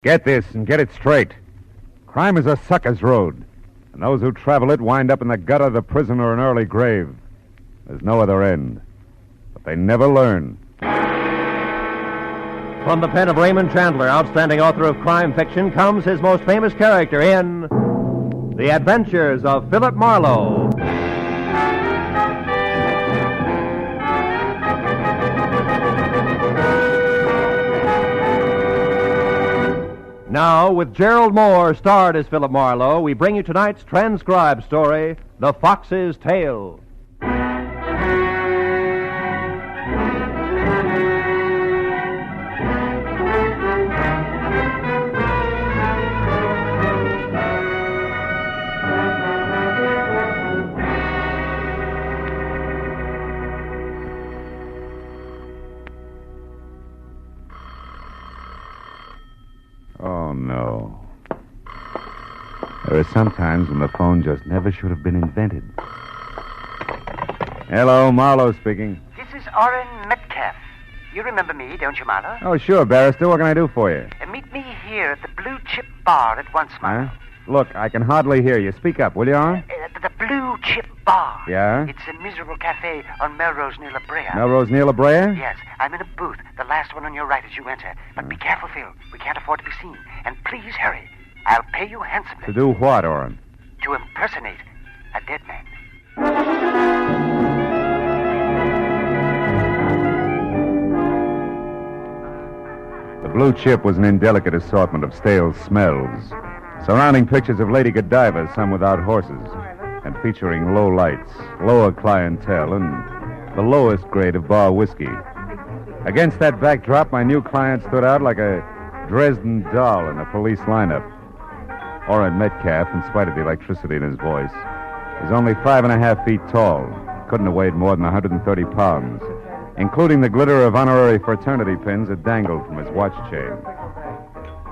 Get this and get it straight. Crime is a sucker's road, and those who travel it wind up in the gutter, the prison, or an early grave. There's no other end. But they never learn. From the pen of Raymond Chandler, outstanding author of crime fiction, comes his most famous character in The Adventures of Philip Marlowe. Now, with Gerald Moore starred as Philip Marlowe, we bring you tonight's transcribed story, The Fox's Tale. Oh, no. There are some times when the phone just never should have been invented. Hello, Marlowe speaking. This is Orrin Metcalf. You remember me, don't you, Marlowe? Oh, sure, barrister. What can I do for you? Meet me here at the Blue Chip Bar at once, Marlowe. Huh? Look, I can hardly hear you. Speak up, will you, Orrin? The Blue Chip Bar. Yeah? It's a miserable cafe on Melrose near La Brea. Melrose near La Brea? Yes, I'm in a booth, the last one on your right as you enter. But be careful, Phil. We can't afford to be seen. And please hurry. I'll pay you handsomely. To do what, Orrin? To impersonate a dead man. The Blue Chip was an indelicate assortment of stale smells, surrounding pictures of Lady Godiva, some without horses, and featuring low lights, lower clientele, and the lowest grade of bar whiskey. Against that backdrop, my new client stood out like a Dresden doll in a police lineup. Orrin Metcalf, in spite of the electricity in his voice, is only 5.5 feet tall, couldn't have weighed more than 130 pounds, including the glitter of honorary fraternity pins that dangled from his watch chain.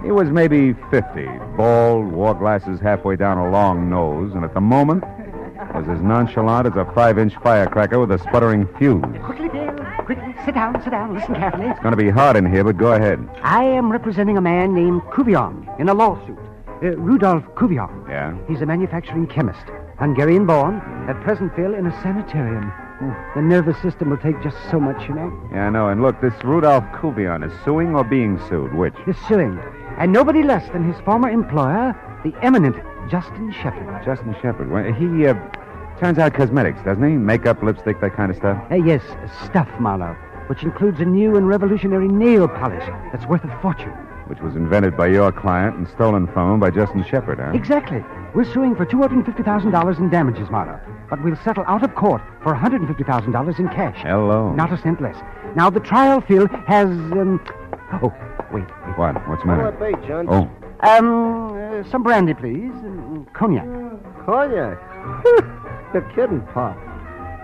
He was maybe 50, bald, wore glasses halfway down a long nose, and at the moment was as nonchalant as a 5-inch firecracker with a sputtering fuse. Quickly, Dale. Quickly. Sit down. Listen carefully. It's going to be hard in here, but go ahead. I am representing a man named Cuvion in a lawsuit. Rudolph Cuvion. Yeah? He's a manufacturing chemist, Hungarian-born, at present, Phil, in a sanitarium. The nervous system will take just so much, you know. Yeah, I know. And look, this Rudolph Cuvion is suing or being sued? Which? He's suing. And nobody less than his former employer, the eminent Justin Shepard. Justin Shepard. Well, he turns out cosmetics, doesn't he? Makeup, lipstick, that kind of stuff? Yes, stuff, Marlowe, which includes a new and revolutionary nail polish that's worth a fortune. Which was invented by your client and stolen from him by Justin Shepard, huh? Exactly. We're suing for $250,000 in damages, Marlowe. But we'll settle out of court for $150,000 in cash. Hello. Not a cent less. Now, the trial, Phil, has, Oh, wait. What? What's the matter? What will it be, John? Oh. Some brandy, please. Cognac. Cognac? You're kidding, Pop.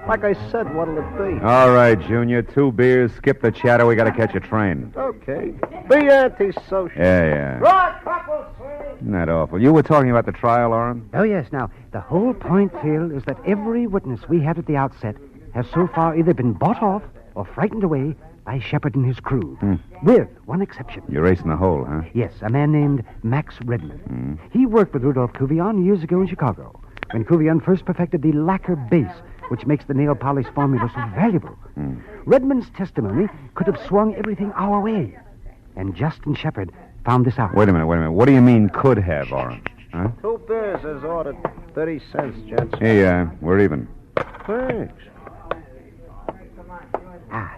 Like I said, what'll it be? All right, Junior. 2 beers. Skip the chatter. We got to catch a train. Okay. Be antisocial. Yeah. Right, couple, sir. Isn't that awful? You were talking about the trial, Orrin? Oh, yes. Now, the whole point, Phil, is that every witness we had at the outset has so far either been bought off or frightened away by Shepard and his crew. With one exception. You're racing the hole, huh? Yes, a man named Max Redmond. He worked with Rudolph Cuvion years ago in Chicago, when Cuvion first perfected the lacquer base, which makes the nail polish formula so valuable. Redmond's testimony could have swung everything our way. And Justin Shepard found this out. Wait a minute. What do you mean could have, Orrin? Huh? 2 beers is ordered. 30 cents, gents. Hey, we're even. Thanks.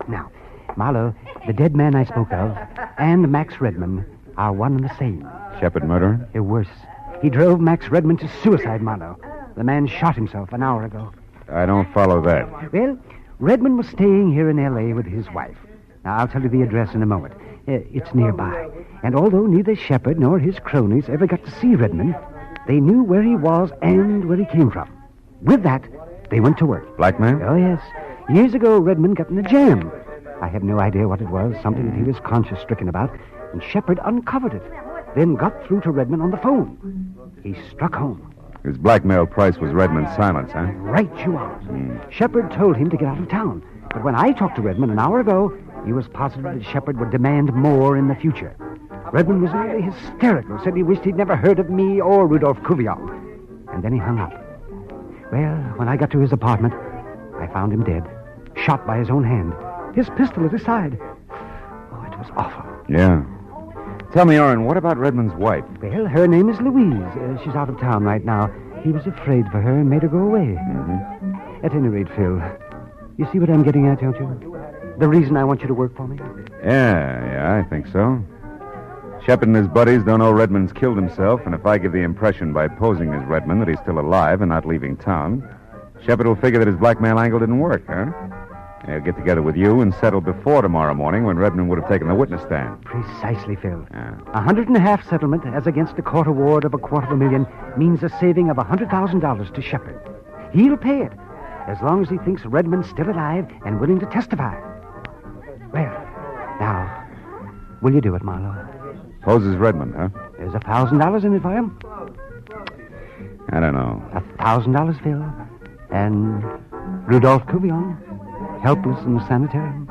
Now, Marlowe, the dead man I spoke of, and Max Redmond are one and the same. Shepard murderer? Worse. He drove Max Redmond to suicide, Marlowe. The man shot himself an hour ago. I don't follow that. Well, Redmond was staying here in L.A. with his wife. Now, I'll tell you the address in a moment. It's nearby. And although neither Shepard nor his cronies ever got to see Redmond, they knew where he was and where he came from. With that, they went to work. Blackmail? Oh, yes. Years ago, Redmond got in a jam. I have no idea what it was, something that he was conscience-stricken about, and Shepard uncovered it, then got through to Redmond on the phone. He struck home. His blackmail price was Redmond's silence, huh? Right you are. Shepard told him to get out of town. But when I talked to Redmond an hour ago, he was positive that Shepard would demand more in the future. Redmond was nearly hysterical, said he wished he'd never heard of me or Rudolph Cuvion. And then he hung up. Well, when I got to his apartment, I found him dead, shot by his own hand, his pistol at his side. Oh, it was awful. Yeah. Tell me, Orrin, what about Redmond's wife? Well, her name is Louise. She's out of town right now. He was afraid for her and made her go away. Mm-hmm. At any rate, Phil, you see what I'm getting at, don't you? The reason I want you to work for me? Yeah, I think so. Shepard and his buddies don't know Redmond's killed himself, and if I give the impression by posing as Redmond that he's still alive and not leaving town, Shepard will figure that his blackmail angle didn't work, huh? He'll get together with you and settle before tomorrow morning when Redmond would have taken the witness stand. Precisely, Phil. Yeah. 150 settlement as against a court award of $250,000 means a saving of $100,000 to Shepard. He'll pay it as long as he thinks Redmond's still alive and willing to testify. Well, now, will you do it, Marlowe? Poses Redmond, huh? There's $1,000 in it for him. I don't know. $1,000, Phil. And Rudolph Cuvion, helpless in the sanitarium.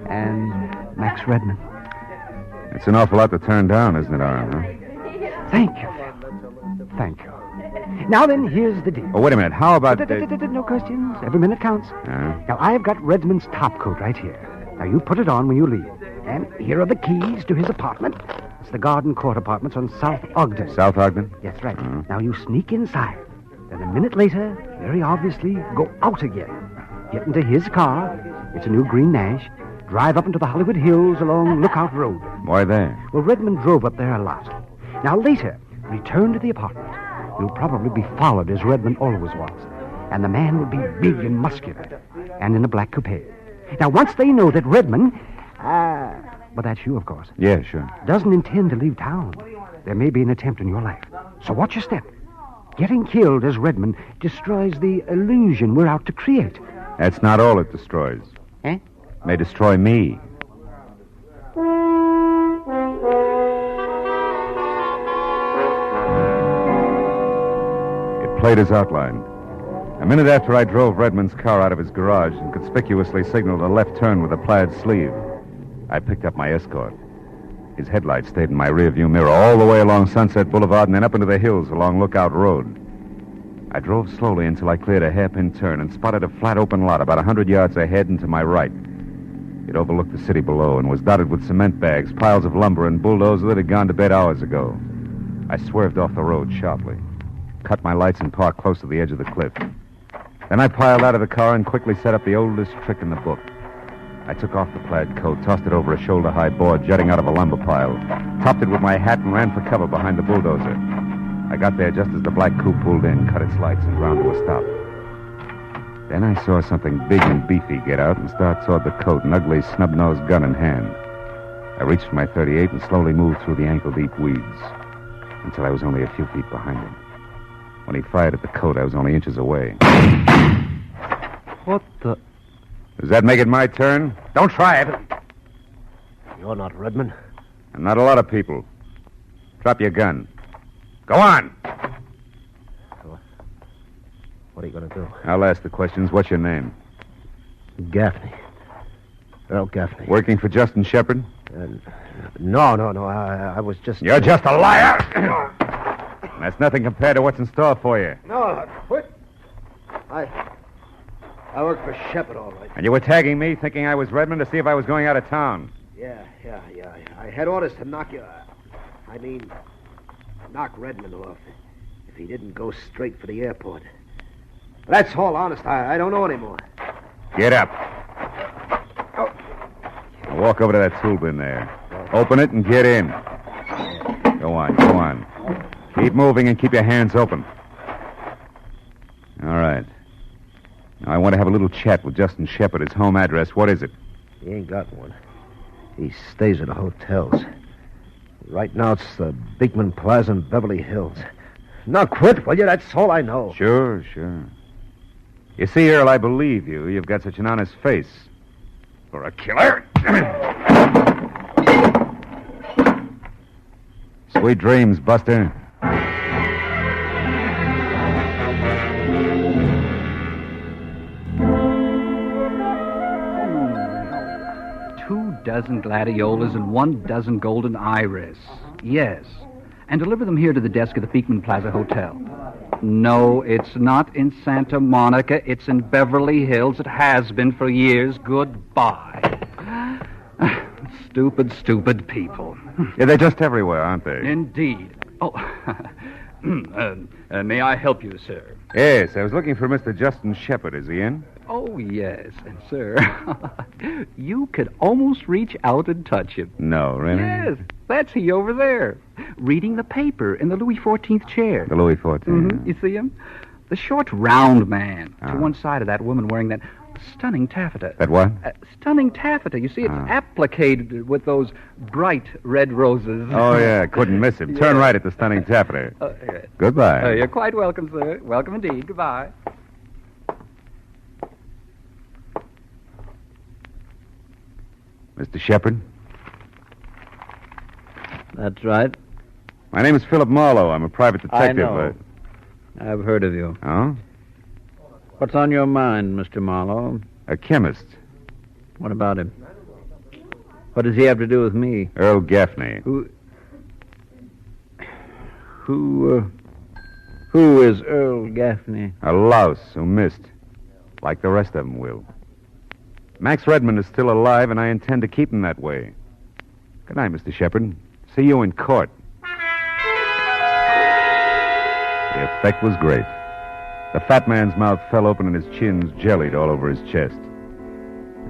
And Max Redmond. It's an awful lot to turn down, isn't it, Orrin, huh? Thank you, Phil. Thank you. Now then, here's the deal. Oh, wait a minute. How about... No questions. Every minute counts. Yeah? Now, I've got Redmond's top coat right here. Now, you put it on when you leave. And here are the keys to his apartment. It's the Garden Court Apartments on South Ogden. South Ogden? That's right. Uh-huh. Now, you sneak inside. Then a minute later, very obviously, go out again. Get into his car. It's a new green Nash. Drive up into the Hollywood Hills along Lookout Road. Why there? Well, Redmond drove up there a lot. Now, later, return to the apartment. You'll probably be followed as Redmond always was. And the man will be big and muscular. And in a black coupe. Now, once they know that Redmond... well, that's you, of course. Yeah, sure. Doesn't intend to leave town. There may be an attempt on your life. So watch your step. Getting killed as Redmond destroys the illusion we're out to create. That's not all it destroys. Eh? May destroy me. It played as outlined. A minute after I drove Redmond's car out of his garage and conspicuously signaled a left turn with a plaid sleeve, I picked up my escort. His headlights stayed in my rearview mirror all the way along Sunset Boulevard and then up into the hills along Lookout Road. I drove slowly until I cleared a hairpin turn and spotted a flat open lot about 100 yards ahead and to my right. It overlooked the city below and was dotted with cement bags, piles of lumber, and bulldozers that had gone to bed hours ago. I swerved off the road sharply, cut my lights, and parked close to the edge of the cliff. Then I piled out of the car and quickly set up the oldest trick in the book. I took off the plaid coat, tossed it over a shoulder-high board jutting out of a lumber pile, topped it with my hat, and ran for cover behind the bulldozer. I got there just as the black coupe pulled in, cut its lights, and ground to a stop. Then I saw something big and beefy get out and start toward the coat, an ugly, snub-nosed gun in hand. I reached for my .38 and slowly moved through the ankle-deep weeds until I was only a few feet behind him. When he fired at the coat, I was only inches away. What the... Does that make it my turn? Don't try it. You're not Redmond. I'm not a lot of people. Drop your gun. Go on. What are you going to do? I'll ask the questions. What's your name? Gaffney. Earl Gaffney. Working for Justin Shepard? No. I was just... You're just a liar! That's nothing compared to what's in store for you. No, quit. I work for Shepard, all right. And you were tagging me, thinking I was Redmond, to see if I was going out of town. Yeah. I had orders to knock you... knock Redmond off if he didn't go straight for the airport. That's all, honest. I don't know anymore. Get up. Now walk over to that tool bin there. Open it and get in. Go on. Keep moving and keep your hands open. All right. Now, I want to have a little chat with Justin Shepard. His home address, what is it? He ain't got one. He stays at the hotels. Right now, it's the Beekman Plaza in Beverly Hills. Now, quit, will you? That's all I know. Sure. You see, Earl, I believe you. You've got such an honest face. For a killer. Sweet dreams, Buster. dozen gladiolas and 1 dozen golden iris. Yes. And deliver them here to the desk of the Beekman Plaza Hotel. No, it's not in Santa Monica. It's in Beverly Hills. It has been for years. Goodbye. Stupid, stupid people. Yeah, they're just everywhere, aren't they? Indeed. Oh, may I help you, sir? Yes, I was looking for Mr. Justin Shepard. Is he in? Oh, yes. And, sir, you could almost reach out and touch him. No, really? Yes, that's he over there, reading the paper in the Louis XIV chair. The Louis XIV. Mm-hmm. You see him? The short, round man Ah. to one side of that woman wearing that stunning taffeta. That what? Stunning taffeta. You see, it's applicated with those bright red roses. Oh, yeah, couldn't miss him. Turn right at the stunning taffeta. Yes. Goodbye. You're quite welcome, sir. Welcome indeed. Goodbye. Mr. Shepard? That's right. My name is Philip Marlowe. I'm a private detective. I know. I've heard of you. Oh? What's on your mind, Mr. Marlowe? A chemist. What about him? What does he have to do with me? Earl Gaffney. Who is Earl Gaffney? A louse who missed. Like the rest of them will. Max Redmond is still alive, and I intend to keep him that way. Good night, Mr. Shepard. See you in court. The effect was great. The fat man's mouth fell open and his chins jellied all over his chest.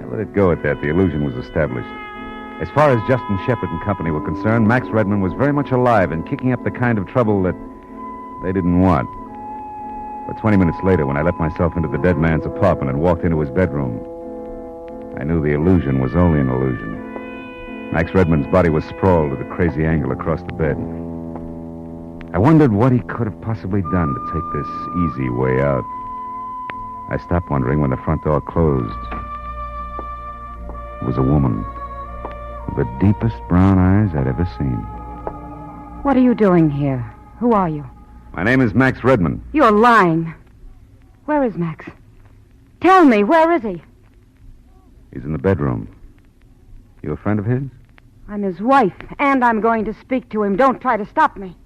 I let it go at that. The illusion was established. As far as Justin Shepard and company were concerned, Max Redmond was very much alive and kicking up the kind of trouble that they didn't want. But 20 minutes later, when I let myself into the dead man's apartment and walked into his bedroom, I knew the illusion was only an illusion. Max Redmond's body was sprawled at a crazy angle across the bed. I wondered what he could have possibly done to take this easy way out. I stopped wondering when the front door closed. It was a woman with the deepest brown eyes I'd ever seen. What are you doing here? Who are you? My name is Max Redmond. You're lying. Where is Max? Tell me, where is he? He's in the bedroom. You a friend of his? I'm his wife, and I'm going to speak to him. Don't try to stop me.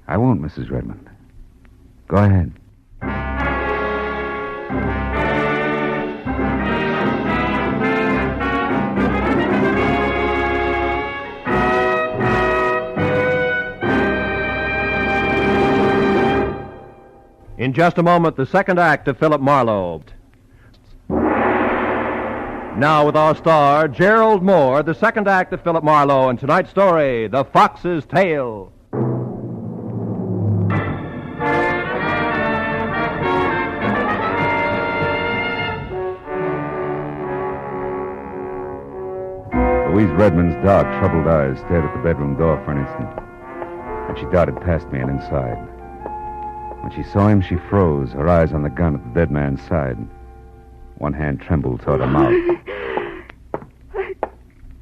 I won't, Mrs. Redmond. Go ahead. In just a moment, the second act of Philip Marlowe. Now with our star, Gerald Moore, the second act of Philip Marlowe, and tonight's story, The Fox's Tale. Louise Redmond's dark, troubled eyes stared at the bedroom door for an instant. And she darted past me and inside. When she saw him, she froze, her eyes on the gun at the dead man's side. One hand trembled toward her mouth.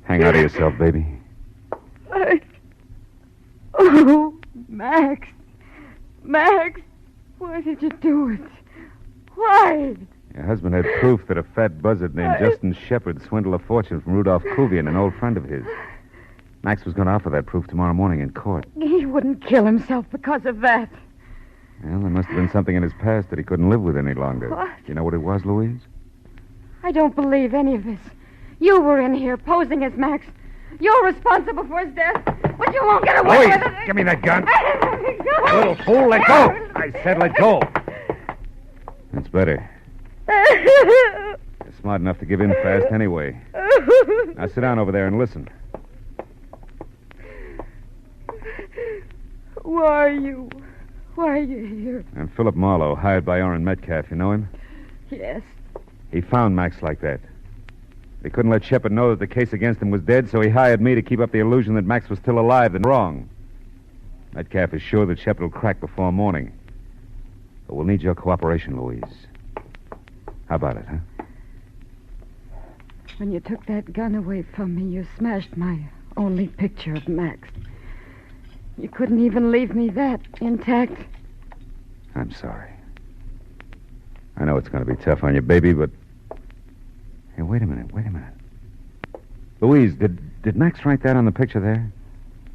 Hang out of yourself, baby. Oh, Max. Max, why did you do it? Why? Your husband had proof that a fat buzzard named Justin Shepard swindled a fortune from Rudolph Kuvian, an old friend of his. Max was going to offer that proof tomorrow morning in court. He wouldn't kill himself because of that. Well, there must have been something in his past that he couldn't live with any longer. What? You know what it was, Louise? I don't believe any of this. You were in here posing as Max. You're responsible for his death, but you won't get away Louise, with it. give me that gun. Little fool, let go. I said let go. That's better. You're smart enough to give in fast anyway. Now sit down over there and listen. Who are you? Why are you here? I'm Philip Marlowe, hired by Orrin Metcalf. You know him? Yes. He found Max like that. He couldn't let Shepard know that the case against him was dead, so he hired me to keep up the illusion that Max was still alive and wrong. Metcalf is sure that Shepard will crack before morning. But we'll need your cooperation, Louise. How about it, huh? When you took that gun away from me, you smashed my only picture of Max. You couldn't even leave me that intact. I'm sorry. I know it's going to be tough on you, baby, but... Hey, wait a minute. Louise, did Max write that on the picture there?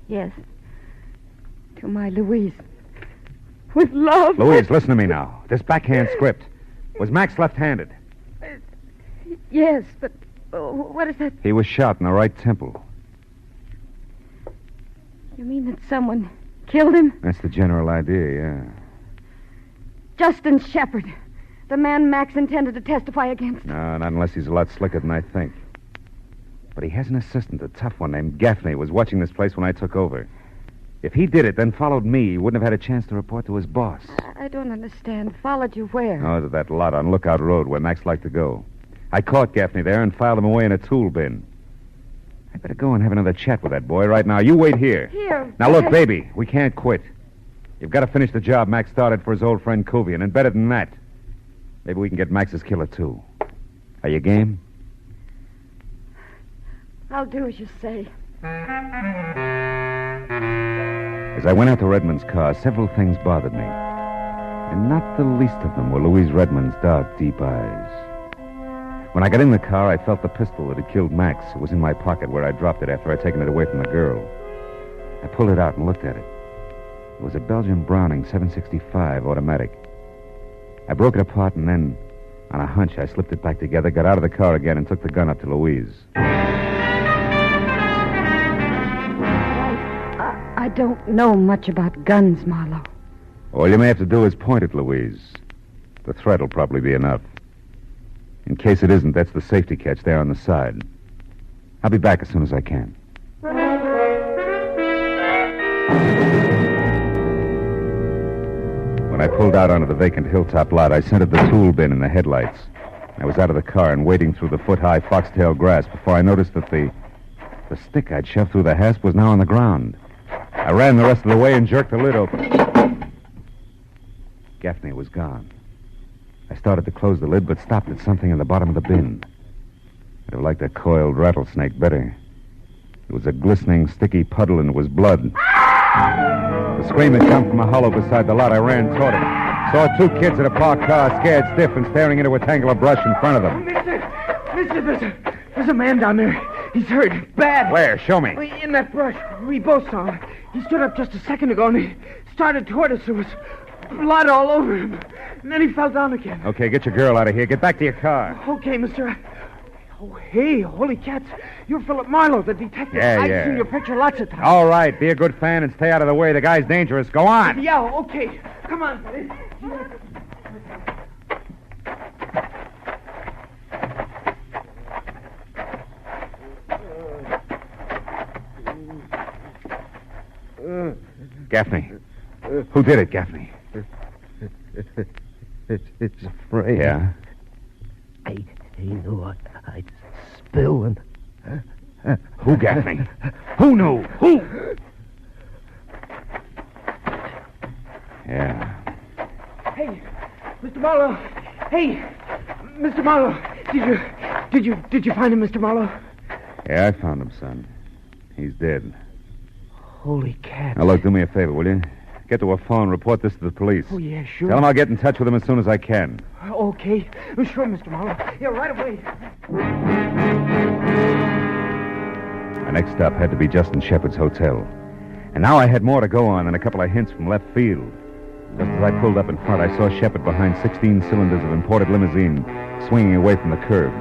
Yes. To my Louise. With love. Louise, listen to me now. This backhand script. Was Max left-handed? Yes, but what is that? He was shot in the right temple. You mean that someone killed him? That's the general idea, yeah. Justin Shepard. The man Max intended to testify against. No, not unless he's a lot slicker than I think. But he has an assistant, a tough one named Gaffney, who was watching this place when I took over. If he did it, then followed me, he wouldn't have had a chance to report to his boss. I don't understand. Followed you where? Oh, to that lot on Lookout Road where Max liked to go. I caught Gaffney there and filed him away in a tool bin. I better go and have another chat with that boy right now. You wait here. Here. Now, look, baby, we can't quit. You've got to finish the job Max started for his old friend Kuvian, and better than that, maybe we can get Max's killer, too. Are you game? I'll do as you say. As I went out to Redmond's car, several things bothered me. And not the least of them were Louise Redmond's dark, deep eyes. When I got in the car, I felt the pistol that had killed Max. It was in my pocket where I dropped it after I'd taken it away from the girl. I pulled it out and looked at it. It was a Belgian Browning 765 automatic. I broke it apart and then, on a hunch, I slipped it back together, got out of the car again, and took the gun up to Louise. I don't know much about guns, Marlowe. All you may have to do is point it, Louise. The threat will probably be enough. In case it isn't, that's the safety catch there on the side. I'll be back as soon as I can. When I pulled out onto the vacant hilltop lot, I scented the tool bin in the headlights. I was out of the car and wading through the foot-high foxtail grass before I noticed that the stick I'd shoved through the hasp was now on the ground. I ran the rest of the way and jerked the lid open. Gaffney was gone. I started to close the lid, but stopped at something in the bottom of the bin. I'd have liked a coiled rattlesnake better. It was a glistening, sticky puddle, and it was blood. The scream had come from a hollow beside the lot. I ran toward it. Saw two kids in a parked car, scared stiff and staring into a tangle of brush in front of them. Mister, there's a man down there. He's hurt. Bad. Where? Show me. In that brush. We both saw him. He stood up just a second ago and he started toward us. There was blood all over him. And then he fell down again. Okay, get your girl out of here. Get back to your car. Okay, mister. Oh, hey, holy cats. You're Philip Marlowe, the detective. Yeah. I've seen your picture lots of times. All right, be a good fan and stay out of the way. The guy's dangerous. Go on. Yeah, okay. Come on, buddy. Gaffney. Who did it, Gaffney? It's a frame. Yeah? I knew I'd spill and... Who, Gaffney? Who knew? Who? Yeah. Hey, Mr. Marlowe. Hey, Mr. Marlowe. Did you find him, Mr. Marlowe? Yeah, I found him, son. He's dead. Holy cat. Now, look, do me a favor, will you? Get to a phone, report this to the police. Oh, yeah, sure. Tell them I'll get in touch with them as soon as I can. Okay. Sure, Mr. Marlowe. Yeah, right away. My next stop had to be Justin Shepard's hotel. And now I had more to go on than a couple of hints from left field. Just as I pulled up in front, I saw Shepard behind 16 cylinders of imported limousine, swinging away from the curb.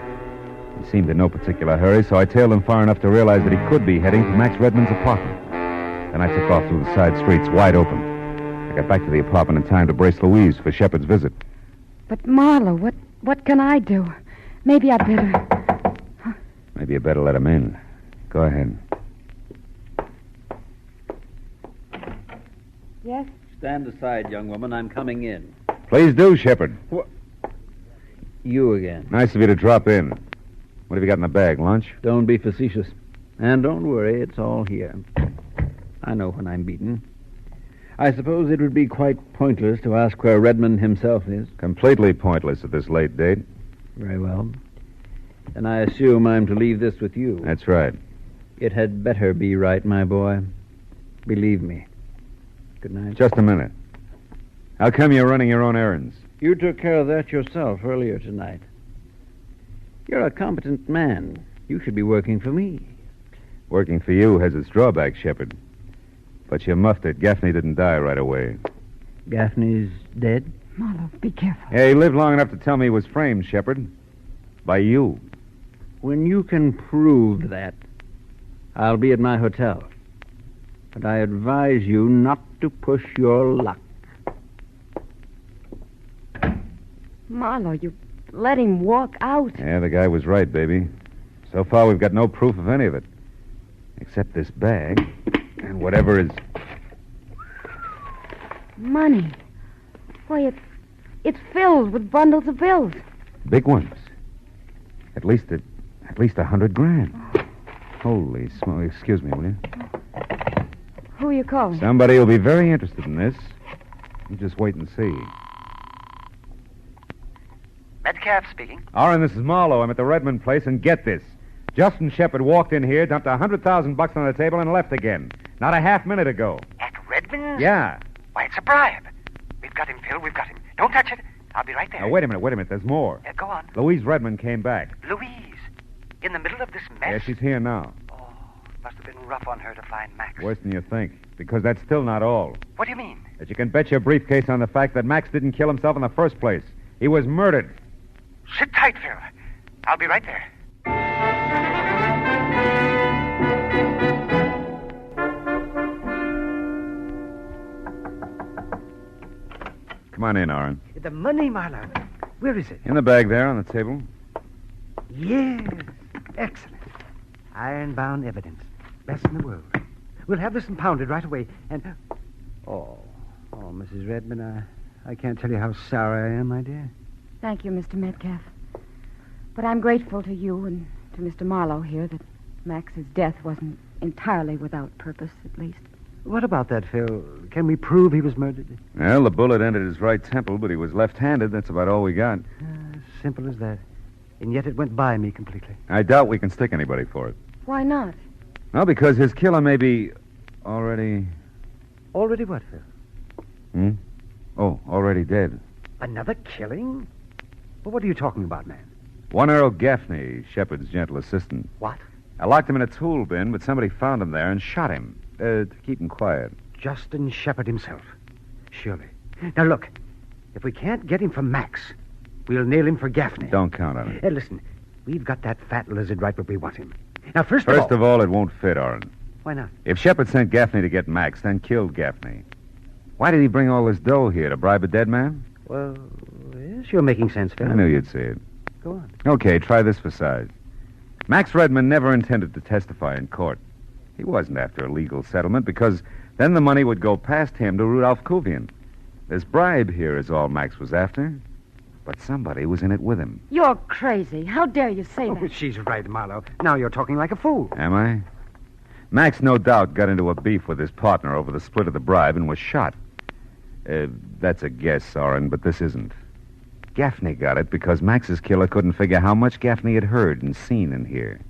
He seemed in no particular hurry, so I tailed him far enough to realize that he could be heading for Max Redmond's apartment. Then I took off through the side streets, wide open. I got back to the apartment in time to brace Louise for Shepard's visit. But, Marlowe, what can I do? Maybe I'd better... Maybe you better let him in. Go ahead. Yes? Stand aside, young woman. I'm coming in. Please do, Shepard. You again. Nice of you to drop in. What have you got in the bag, lunch? Don't be facetious. And don't worry, it's all here. I know when I'm beaten. I suppose it would be quite pointless to ask where Redmond himself is. Completely pointless at this late date. Very well. Then I assume I'm to leave this with you. That's right. It had better be right, my boy. Believe me. Good night. Just a minute. How come you're running your own errands? You took care of that yourself earlier tonight. You're a competent man. You should be working for me. Working for you has its drawbacks, Shepard. But you muffed it. Gaffney didn't die right away. Gaffney's dead? Marlowe, be careful. Yeah, he lived long enough to tell me he was framed, Shepard. By you. When you can prove that, I'll be at my hotel. But I advise you not to push your luck. Marlowe, you let him walk out. Yeah, the guy was right, baby. So far, we've got no proof of any of it. Except this bag and whatever is... Money. Why, it's filled with bundles of bills. Big ones. At least $100,000. Holy smoke. Excuse me, will you? Who are you calling? Somebody will be very interested in this. You just wait and see. Metcalf speaking. Oren, this is Marlowe. I'm at the Redmond place, and get this. Justin Shepard walked in here, dumped $100,000 on the table, and left again. Not a half minute ago. At Redmond's? Yeah. Why, it's a bribe. We've got him, Phil. We've got him. Don't touch it. I'll be right there. Now, wait a minute. There's more. Go on. Louise Redmond came back. Louise. In the middle of this mess? Yeah, she's here now. Oh, must have been rough on her to find Max. Worse than you think. Because that's still not all. What do you mean? That you can bet your briefcase on the fact that Max didn't kill himself in the first place. He was murdered. Sit tight, Phil. I'll be right there. Come on in, Oren. The money, Marlowe. Where is it? In the bag there on the table. Yes. Excellent. Iron-bound evidence. Best in the world. We'll have this impounded right away. And... Oh, Mrs. Redmond, I can't tell you how sorry I am, my dear. Thank you, Mr. Metcalf. But I'm grateful to you and to Mr. Marlowe here that Max's death wasn't entirely without purpose, at least. What about that, Phil? Can we prove he was murdered? Well, the bullet entered his right temple, but he was left-handed. That's about all we got. Simple as that. And yet it went by me completely. I doubt we can stick anybody for it. Why not? No, because his killer may be already... Already what, Phil? Oh, already dead. Another killing? Well, what are you talking about, man? One Earl Gaffney, Shepard's gentle assistant. What? I locked him in a tool bin, but somebody found him there and shot him. To keep him quiet. Justin Shepard himself. Surely. Now, look. If we can't get him for Max, we'll nail him for Gaffney. Don't count on it. Listen, we've got that fat lizard right where we want him. Now, First of all, it won't fit, Oren. Why not? If Shepard sent Gaffney to get Max, then killed Gaffney, why did he bring all this dough here? To bribe a dead man? Well, yes, you're making sense, Phil. I knew you'd see it. Go on. Okay, try this for size. Max Redmond never intended to testify in court. He wasn't after a legal settlement because then the money would go past him to Rudolph Kuvian. This bribe here is all Max was after. But somebody was in it with him. You're crazy. How dare you say that? She's right, Marlowe. Now you're talking like a fool. Am I? Max, no doubt, got into a beef with his partner over the split of the bribe and was shot. That's a guess, Oren, but this isn't. Gaffney got it because Max's killer couldn't figure how much Gaffney had heard and seen in here.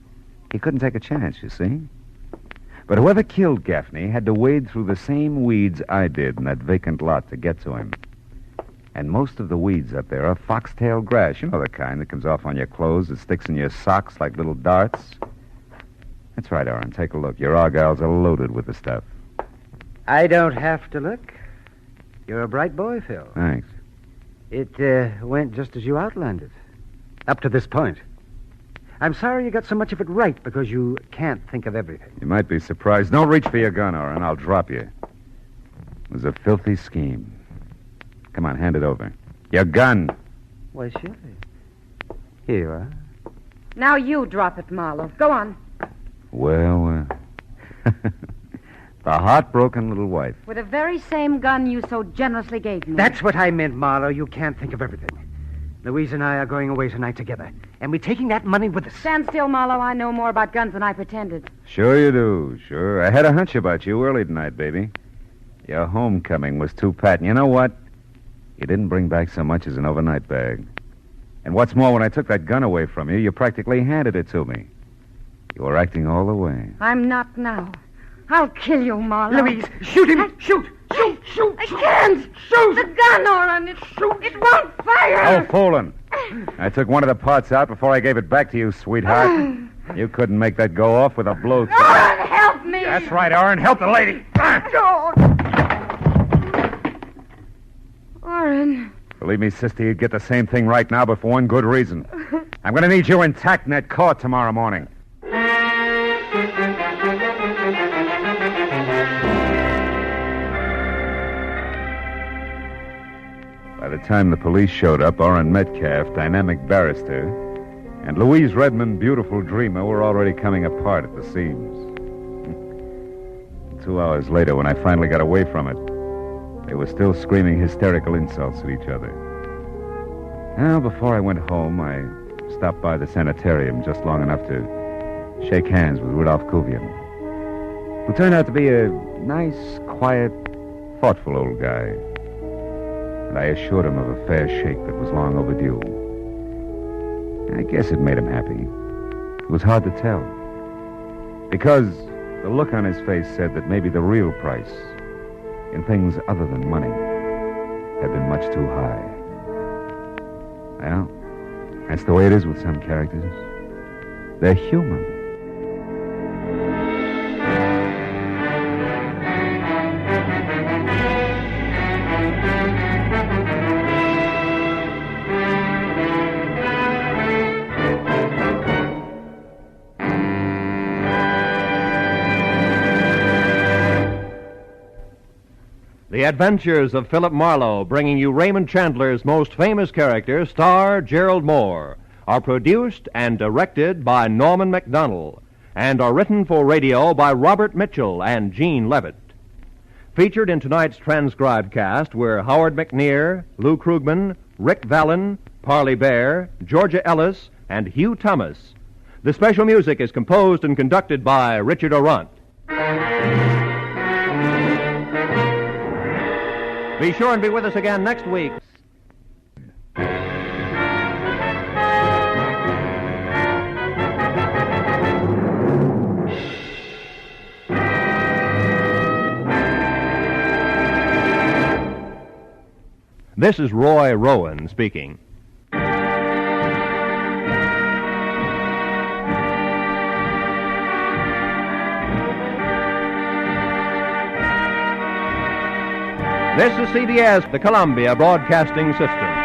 He couldn't take a chance, you see? But whoever killed Gaffney had to wade through the same weeds I did in that vacant lot to get to him. And most of the weeds up there are foxtail grass. You know the kind that comes off on your clothes, that sticks in your socks like little darts. That's right, Oren. Take a look. Your argyles are loaded with the stuff. I don't have to look. You're a bright boy, Phil. Thanks. It went just as you outlined it. Up to this point. I'm sorry you got so much of it right because you can't think of everything. You might be surprised. Don't reach for your gun, Oren. I'll drop you. It was a filthy scheme. Come on, hand it over. Your gun. Why, surely. Here you are. Now you drop it, Marlowe. Go on. Well, the heartbroken little wife. With the very same gun you so generously gave me. That's what I meant, Marlowe. You can't think of everything. Louise and I are going away tonight together, and we're taking that money with us. Stand still, Marlowe. I know more about guns than I pretended. Sure you do, sure. I had a hunch about you early tonight, baby. Your homecoming was too pat, and you know what? You didn't bring back so much as an overnight bag. And what's more, when I took that gun away from you, you practically handed it to me. You were acting all the way. I'm not now. I'll kill you, Marlowe. Louise, shoot him! Shoot! Shoot! I can't! Shoot! The gun, Oren! It won't fire! Oh, fooling. I took one of the parts out before I gave it back to you, sweetheart. You couldn't make that go off with a blow. Oren, help me! That's right, Oren. Help the lady. Oren. Believe me, sister, you'd get the same thing right now, but for one good reason. I'm going to need you intact in that court tomorrow morning. By the time the police showed up, Orrin Metcalf, dynamic barrister, and Louise Redmond, beautiful dreamer, were already coming apart at the seams. 2 hours later, when I finally got away from it, they were still screaming hysterical insults at each other. Now, before I went home, I stopped by the sanitarium just long enough to shake hands with Rudolph Kuvian, who turned out to be a nice, quiet, thoughtful old guy. And I assured him of a fair shake that was long overdue. I guess it made him happy. It was hard to tell, because the look on his face said that maybe the real price in things other than money had been much too high. Well, that's the way it is with some characters. They're human. The Adventures of Philip Marlowe, bringing you Raymond Chandler's most famous character, star Gerald Moore, are produced and directed by Norman MacDonald and are written for radio by Robert Mitchell and Gene Levitt. Featured in tonight's transcribed cast were Howard McNear, Lou Krugman, Rick Vallon, Parley Bear, Georgia Ellis, and Hugh Thomas. The special music is composed and conducted by Richard Orant. Be sure and be with us again next week. This is Roy Rowan speaking. This is CBS, the Columbia Broadcasting System.